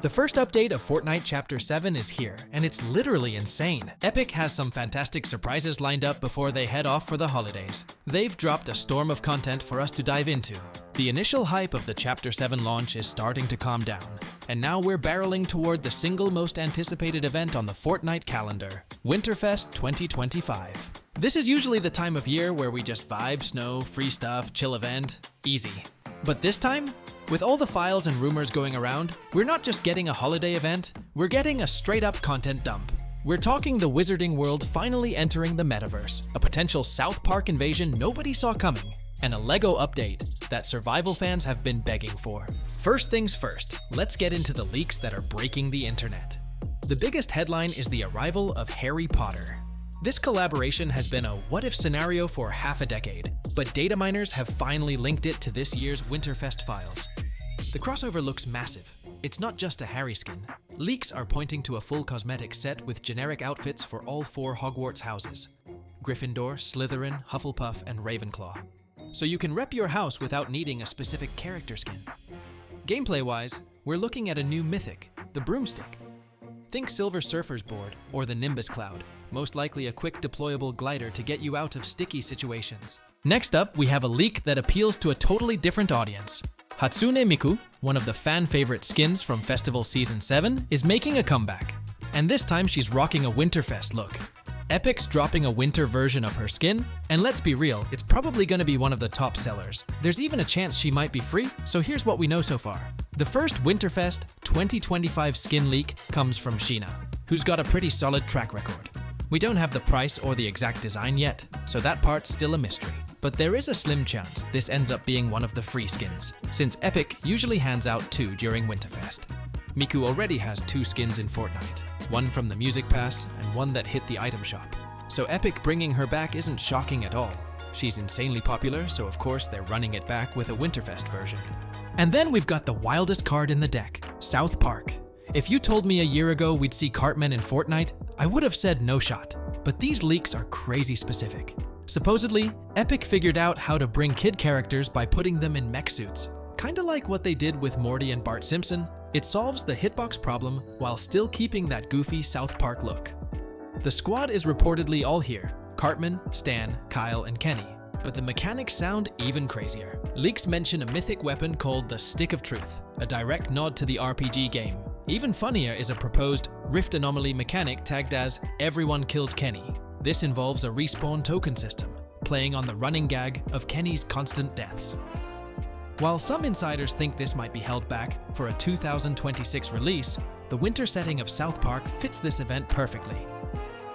The first update of Fortnite Chapter 7 is here, and it's literally insane. Epic has some fantastic surprises lined up before they head off for the holidays. They've dropped a storm of content for us to dive into. The initial hype of the Chapter 7 launch is starting to calm down, and now we're barreling toward the single most anticipated event on the Fortnite calendar, WINTERFEST 2025. This is usually the time of year where we just vibe, snow, free stuff, chill event, easy. But this time, with all the files and rumors going around, we're not just getting a holiday event, we're getting a straight-up content dump. We're talking the wizarding world finally entering the metaverse, a potential South Park invasion nobody saw coming, and a LEGO update that survival fans have been begging for. First things first, let's get into the leaks that are breaking the internet. The biggest headline is the arrival of Harry Potter. This collaboration has been a what-if scenario for half a decade, but data miners have finally linked it to this year's WINTERFEST files. The crossover looks massive. It's not just a Harry skin. Leaks are pointing to a full cosmetic set with generic outfits for all 4 Hogwarts houses: Gryffindor, Slytherin, Hufflepuff, and Ravenclaw. So you can rep your house without needing a specific character skin. Gameplay-wise, we're looking at a new mythic, the Broomstick. Think Silver Surfer's board or the Nimbus Cloud, most likely a quick deployable glider to get you out of sticky situations. Next up, we have a leak that appeals to a totally different audience. Hatsune Miku, one of the fan-favorite skins from Festival Season 7, is making a comeback. And this time she's rocking a Winterfest look. Epic's dropping a winter version of her skin, and let's be real, it's probably going to be one of the top sellers. There's even a chance she might be free, so here's what we know so far. The first Winterfest 2025 skin leak comes from Sheena, who's got a pretty solid track record. We don't have the price or the exact design yet, so that part's still a mystery. But there is a slim chance this ends up being one of the free skins, since Epic usually hands out 2 during Winterfest. Miku already has 2 skins in Fortnite, one from the Music Pass and one that hit the item shop. So Epic bringing her back isn't shocking at all. She's insanely popular, so of course they're running it back with a Winterfest version. And then we've got the wildest card in the deck, South Park. If you told me a year ago we'd see Cartman in Fortnite, I would have said no shot. But these leaks are crazy specific. Supposedly, Epic figured out how to bring kid characters by putting them in mech suits. Kinda like what they did with Morty and Bart Simpson, it solves the hitbox problem while still keeping that goofy South Park look. The squad is reportedly all here: Cartman, Stan, Kyle, and Kenny. But the mechanics sound even crazier. Leaks mention a mythic weapon called the Stick of Truth, a direct nod to the RPG game. Even funnier is a proposed Rift Anomaly mechanic tagged as Everyone Kills Kenny. This involves a respawn token system, playing on the running gag of Kenny's constant deaths. While some insiders think this might be held back for a 2026 release, the winter setting of South Park fits this event perfectly.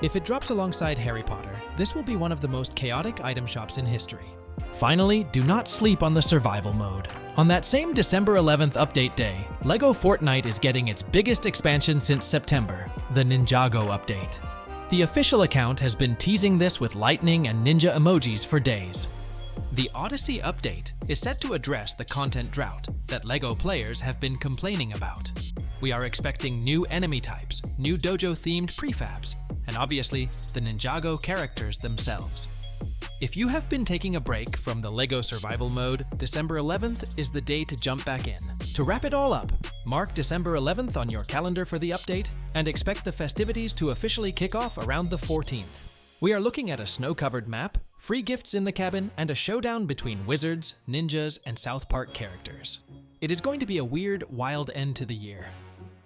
If it drops alongside Harry Potter, this will be one of the most chaotic item shops in history. Finally, do not sleep on the survival mode. On that same December 11th update day, LEGO Fortnite is getting its biggest expansion since September, the Ninjago update. The official account has been teasing this with lightning and ninja emojis for days. The Odyssey update is set to address the content drought that LEGO players have been complaining about. We are expecting new enemy types, new dojo-themed prefabs, and obviously, the Ninjago characters themselves. If you have been taking a break from the LEGO survival mode, December 11th is the day to jump back in. To wrap it all up, mark December 11th on your calendar for the update, and expect the festivities to officially kick off around the 14th. We are looking at a snow-covered map, free gifts in the cabin, and a showdown between wizards, ninjas, and South Park characters. It is going to be a weird, wild end to the year.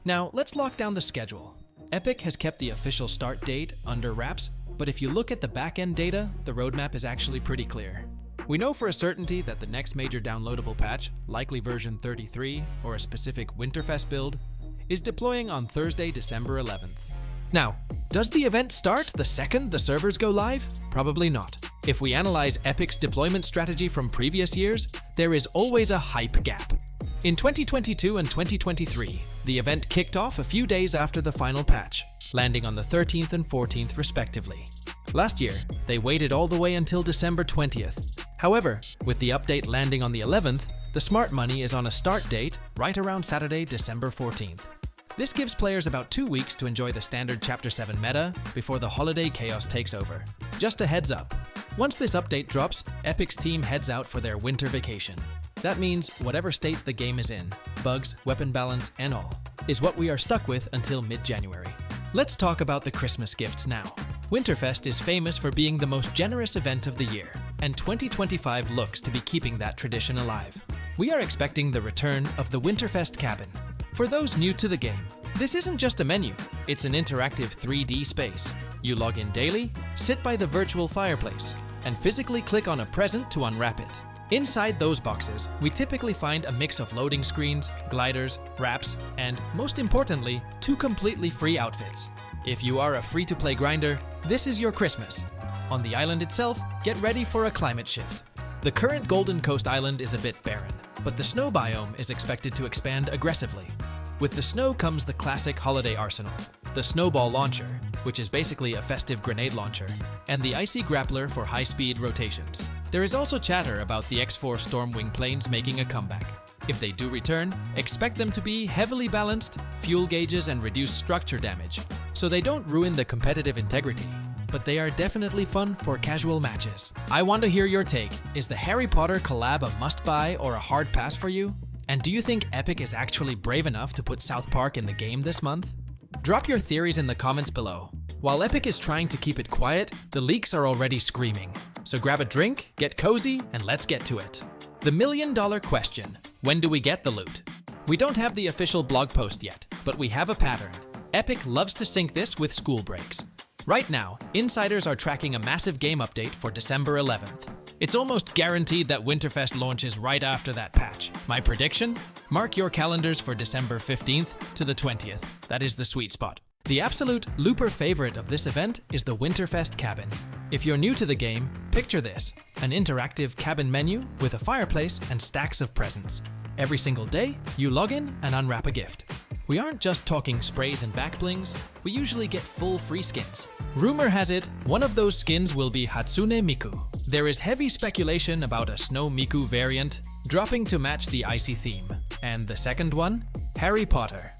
Now, let's lock down the schedule. Epic has kept the official start date under wraps, but if you look at the back-end data, the roadmap is actually pretty clear. We know for a certainty that the next major downloadable patch, likely version 33 or a specific Winterfest build, is deploying on Thursday, December 11th. Now, does the event start the second the servers go live? Probably not. If we analyze Epic's deployment strategy from previous years, there is always a hype gap. In 2022 and 2023, the event kicked off a few days after the final patch, landing on the 13th and 14th respectively. Last year, they waited all the way until December 20th. However, with the update landing on the 11th, the smart money is on a start date right around Saturday, December 14th. This gives players about 2 weeks to enjoy the standard Chapter 7 meta before the holiday chaos takes over. Just a heads up, once this update drops, Epic's team heads out for their winter vacation. That means whatever state the game is in, bugs, weapon balance, and all. is what we are stuck with until mid-January. Let's talk about the Christmas gifts now. Winterfest is famous for being the most generous event of the year, and 2025 looks to be keeping that tradition alive. We are expecting the return of the Winterfest cabin. For those new to the game, this isn't just a menu, it's an interactive 3D space. You log in daily, sit by the virtual fireplace, and physically click on a present to unwrap it. Inside those boxes, we typically find a mix of loading screens, gliders, wraps, and, most importantly, 2 completely free outfits. If you are a free-to-play grinder, this is your Christmas. On the island itself, get ready for a climate shift. The current Golden Coast Island is a bit barren, but the snow biome is expected to expand aggressively. With the snow comes the classic holiday arsenal, the snowball launcher, which is basically a festive grenade launcher, and the icy grappler for high-speed rotations. There is also chatter about the X-4 Stormwing planes making a comeback. If they do return, expect them to be heavily balanced, fuel gauges and reduced structure damage, so they don't ruin the competitive integrity. But they are definitely fun for casual matches. I want to hear your take. Is the Harry Potter collab a must-buy or a hard pass for you? And do you think Epic is actually brave enough to put South Park in the game this month? Drop your theories in the comments below. While Epic is trying to keep it quiet, the leaks are already screaming. So grab a drink, get cozy, and let's get to it. The million-dollar question: when do we get the loot? We don't have the official blog post yet, but we have a pattern. Epic loves to sync this with school breaks. Right now, insiders are tracking a massive game update for December 11th. It's almost guaranteed that Winterfest launches right after that patch. My prediction? Mark your calendars for December 15th to the 20th. That is the sweet spot. The absolute looper favorite of this event is the Winterfest cabin. If you're new to the game, picture this: an interactive cabin menu with a fireplace and stacks of presents. Every single day, you log in and unwrap a gift. We aren't just talking sprays and back blings, we usually get full free skins. Rumor has it, one of those skins will be Hatsune Miku. There is heavy speculation about a Snow Miku variant dropping to match the icy theme. And the second one? Harry Potter.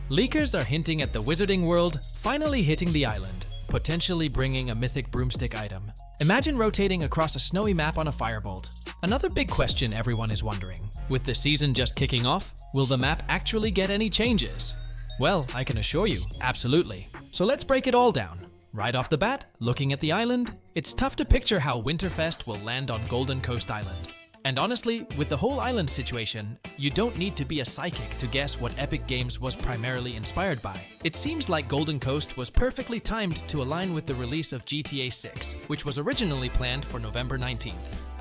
Leakers are hinting at the Wizarding World finally hitting the island, potentially bringing a mythic broomstick item. Imagine rotating across a snowy map on a firebolt. Another big question everyone is wondering: with the season just kicking off, will the map actually get any changes? Well, I can assure you, absolutely. So let's break it all down. Right off the bat, looking at the island, it's tough to picture how Winterfest will land on Golden Coast Island. And honestly, with the whole island situation, you don't need to be a psychic to guess what Epic Games was primarily inspired by. It seems like Golden Coast was perfectly timed to align with the release of GTA 6, which was originally planned for November 19th.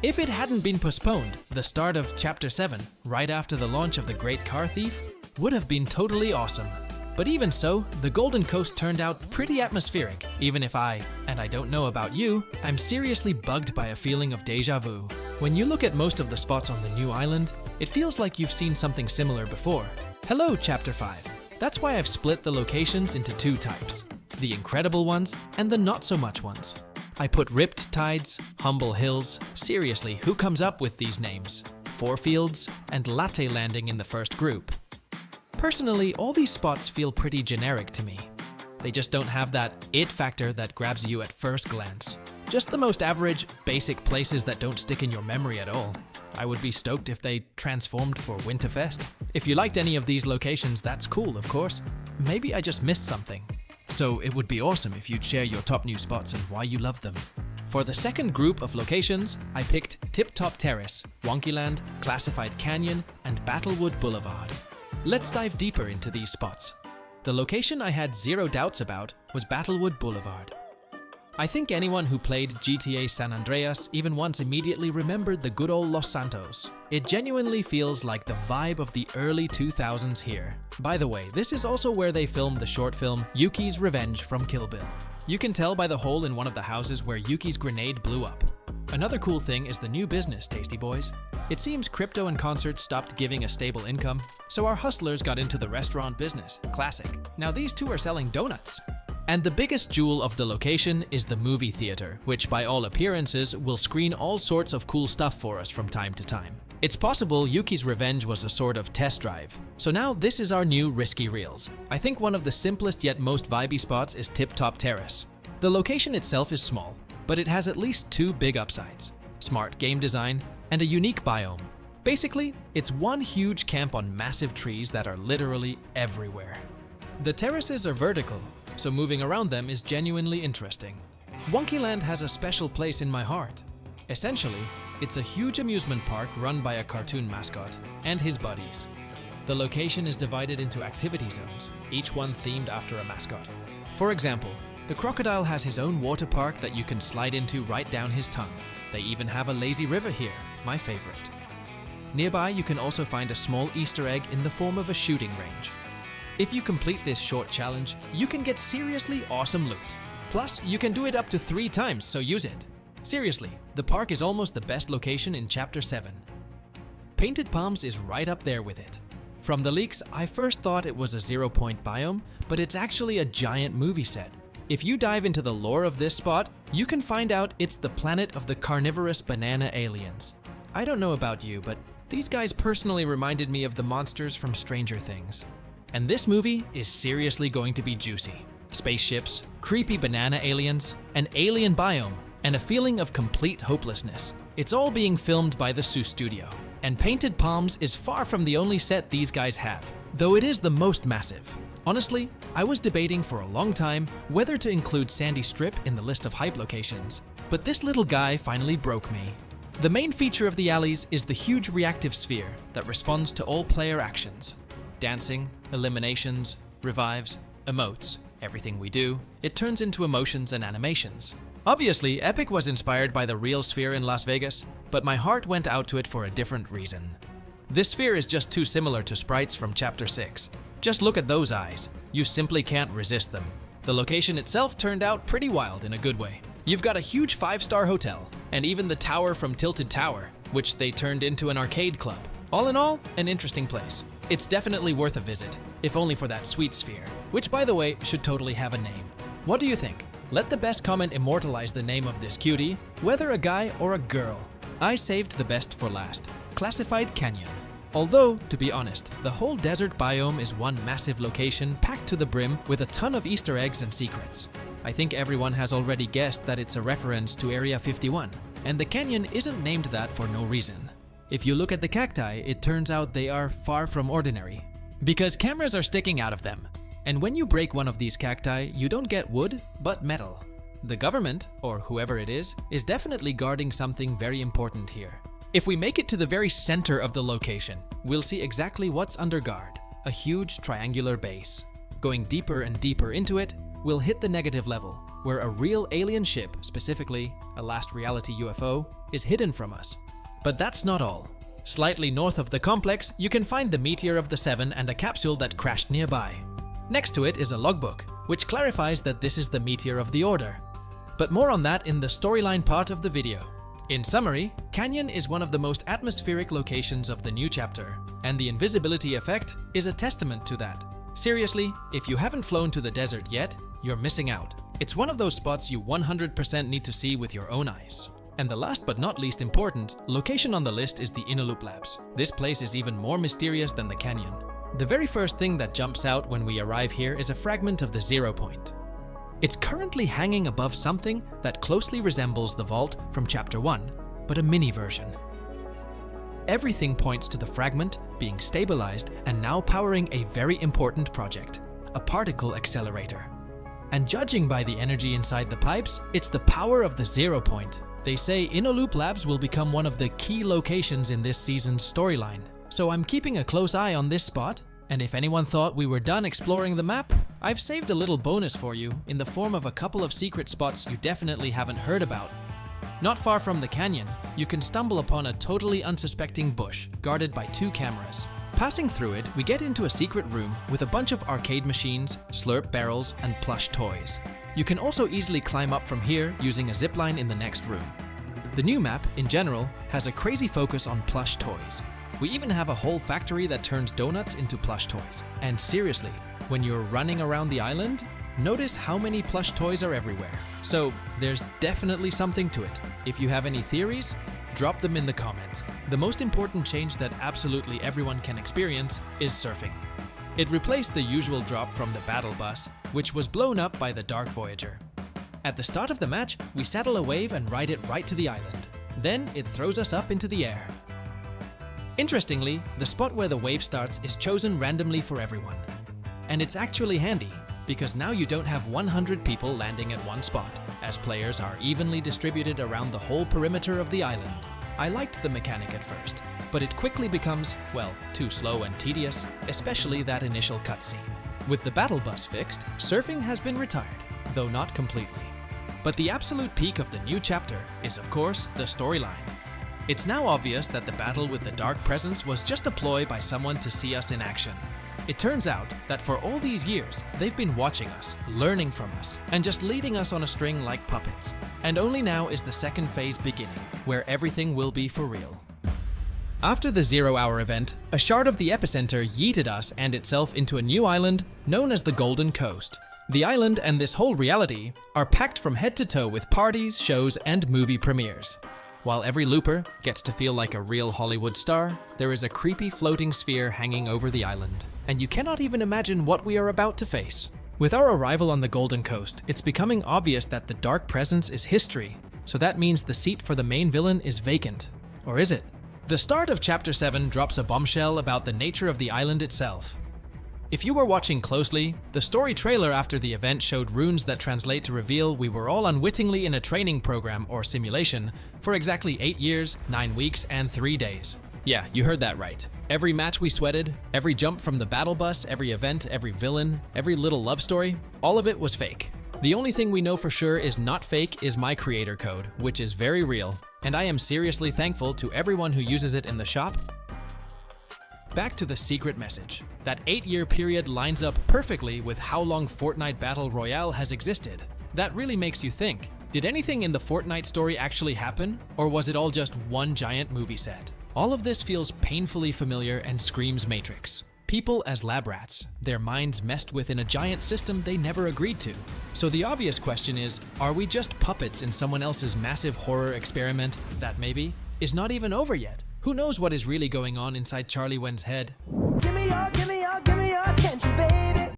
If it hadn't been postponed, the start of Chapter 7, right after the launch of The Great Car Thief, would have been totally awesome. But even so, the Golden Coast turned out pretty atmospheric, even if and I don't know about you, I'm seriously bugged by a feeling of deja vu. When you look at most of the spots on the new island, it feels like you've seen something similar before. Hello, Chapter 5. That's why I've split the locations into 2 types: the incredible ones and the not-so-much ones. I put Ripped Tides, Humble Hills, seriously, who comes up with these names? Forefields, and Latte Landing in the first group. Personally, all these spots feel pretty generic to me. They just don't have that it factor that grabs you at first glance. Just the most average, basic places that don't stick in your memory at all. I would be stoked if they transformed for Winterfest. If you liked any of these locations, that's cool, of course. Maybe I just missed something. So it would be awesome if you'd share your top new spots and why you love them. For the second group of locations, I picked Tip Top Terrace, Wonkyland, Classified Canyon, and Battlewood Boulevard. Let's dive deeper into these spots. The location I had zero doubts about was Battlewood Boulevard. I think anyone who played GTA San Andreas even once immediately remembered the good old Los Santos. It genuinely feels like the vibe of the early 2000s here. By the way, this is also where they filmed the short film Yuki's Revenge from Kill Bill. You can tell by the hole in one of the houses where Yuki's grenade blew up. Another cool thing is the new business, Tasty Boys. It seems crypto and concerts stopped giving a stable income, so our hustlers got into the restaurant business. Classic. Now these two are selling donuts. And the biggest jewel of the location is the movie theater, which by all appearances will screen all sorts of cool stuff for us from time to time. It's possible Yuki's Revenge was a sort of test drive. So now this is our new Risky Reels. I think one of the simplest yet most vibey spots is Tip Top Terrace. The location itself is small, but it has at least two big upsides: smart game design and a unique biome. Basically, it's one huge camp on massive trees that are literally everywhere. The terraces are vertical, so moving around them is genuinely interesting. Wonkyland has a special place in my heart. Essentially, it's a huge amusement park run by a cartoon mascot and his buddies. The location is divided into activity zones, each one themed after a mascot. For example, the crocodile has his own water park that you can slide into right down his tongue. They even have a lazy river here, my favorite. Nearby, you can also find a small Easter egg in the form of a shooting range. If you complete this short challenge, you can get seriously awesome loot. Plus, you can do it up to 3 times, so use it. Seriously, the park is almost the best location in Chapter 7. Painted Palms is right up there with it. From the leaks, I first thought it was a 0-point biome, but it's actually a giant movie set. If you dive into the lore of this spot, you can find out it's the planet of the carnivorous banana aliens. I don't know about you, but these guys personally reminded me of the monsters from Stranger Things. And this movie is seriously going to be juicy. Spaceships, creepy banana aliens, an alien biome, and a feeling of complete hopelessness. It's all being filmed by the Seuss Studio. And Painted Palms is far from the only set these guys have, though it is the most massive. Honestly, I was debating for a long time whether to include Sandy Strip in the list of hype locations, but this little guy finally broke me. The main feature of the alleys is the huge reactive sphere that responds to all player actions. Dancing, eliminations, revives, emotes, everything we do, it turns into emotions and animations. Obviously, Epic was inspired by the real sphere in Las Vegas, but my heart went out to it for a different reason. This sphere is just too similar to sprites from Chapter 6. Just look at those eyes. You simply can't resist them. The location itself turned out pretty wild in a good way. You've got a huge 5-star hotel, and even the tower from Tilted Tower, which they turned into an arcade club. All in all, an interesting place. It's definitely worth a visit, if only for that sweet sphere, which by the way, should totally have a name. What do you think? Let the best comment immortalize the name of this cutie, whether a guy or a girl. I saved the best for last. Classified Canyon. Although, to be honest, the whole desert biome is one massive location packed to the brim with a ton of Easter eggs and secrets. I think everyone has already guessed that it's a reference to Area 51, and the canyon isn't named that for no reason. If you look at the cacti, it turns out they are far from ordinary, because cameras are sticking out of them. And when you break one of these cacti, you don't get wood, but metal. The government, or whoever it is definitely guarding something very important here. If we make it to the very center of the location, we'll see exactly what's under guard, a huge triangular base. Going deeper and deeper into it, we'll hit the negative level, where a real alien ship, specifically a last reality UFO, is hidden from us. But that's not all. Slightly north of the complex, you can find the Meteor of the Seven and a capsule that crashed nearby. Next to it is a logbook, which clarifies that this is the Meteor of the Order. But more on that in the storyline part of the video. In summary, Canyon is one of the most atmospheric locations of the new chapter, and the invisibility effect is a testament to that. Seriously, if you haven't flown to the desert yet, you're missing out. It's one of those spots you 100% need to see with your own eyes. And the last but not least important location on the list is the Innerloop Labs. This place is even more mysterious than the canyon. The very first thing that jumps out when we arrive here is a fragment of the 0 point. It's currently hanging above something that closely resembles the vault from Chapter 1, but a mini version. Everything points to the fragment being stabilized and now powering a very important project, a particle accelerator. And judging by the energy inside the pipes, it's the power of the 0 point. They say Innerloop Labs will become one of the key locations in this season's storyline. So I'm keeping a close eye on this spot, and if anyone thought we were done exploring the map, I've saved a little bonus for you in the form of a couple of secret spots you definitely haven't heard about. Not far from the canyon, you can stumble upon a totally unsuspecting bush guarded by 2 cameras. Passing through it, we get into a secret room with a bunch of arcade machines, slurp barrels, and plush toys. You can also easily climb up from here using a zipline in the next room. The new map, in general, has a crazy focus on plush toys. We even have a whole factory that turns donuts into plush toys. And seriously, when you're running around the island, notice how many plush toys are everywhere. So there's definitely something to it. If you have any theories, drop them in the comments. The most important change that absolutely everyone can experience is surfing. It replaced the usual drop from the battle bus, which was blown up by the Dark Voyager. At the start of the match, we saddle a wave and ride it right to the island. Then it throws us up into the air. Interestingly, the spot where the wave starts is chosen randomly for everyone. And it's actually handy, because now you don't have 100 people landing at one spot, as players are evenly distributed around the whole perimeter of the island. I liked the mechanic at first, but it quickly becomes, well, too slow and tedious, especially that initial cutscene. With the battle bus fixed, surfing has been retired, though not completely. But the absolute peak of the new chapter is, of course, the storyline. It's now obvious that the battle with the Dark Presence was just a ploy by someone to see us in action. It turns out that for all these years, they've been watching us, learning from us, and just leading us on a string like puppets. And only now is the second phase beginning, where everything will be for real. After the 0-hour event, a shard of the epicenter yeeted us and itself into a new island known as the Golden Coast. The island and this whole reality are packed from head to toe with parties, shows, and movie premieres. While every looper gets to feel like a real Hollywood star, there is a creepy floating sphere hanging over the island, and you cannot even imagine what we are about to face. With our arrival on the Golden Coast, it's becoming obvious that the Dark Presence is history, so that means the seat for the main villain is vacant. Or is it? The start of Chapter 7 drops a bombshell about the nature of the island itself. If you were watching closely, the story trailer after the event showed runes that translate to reveal we were all unwittingly in a training program or simulation for exactly 8 years, 9 weeks, and 3 days. Yeah, you heard that right. Every match we sweated, every jump from the battle bus, every event, every villain, every little love story, all of it was fake. The only thing we know for sure is not fake is my creator code, which is very real, and I am seriously thankful to everyone who uses it in the shop. Back to the secret message. That 8-year period lines up perfectly with how long Fortnite Battle Royale has existed. That really makes you think, did anything in the Fortnite story actually happen, or was it all just one giant movie set? All of this feels painfully familiar and screams Matrix. People as lab rats, their minds messed with in a giant system they never agreed to. So the obvious question is, are we just puppets in someone else's massive horror experiment that maybe is not even over yet? Who knows what is really going on inside Charlie Wen's head? Give me your attention, baby.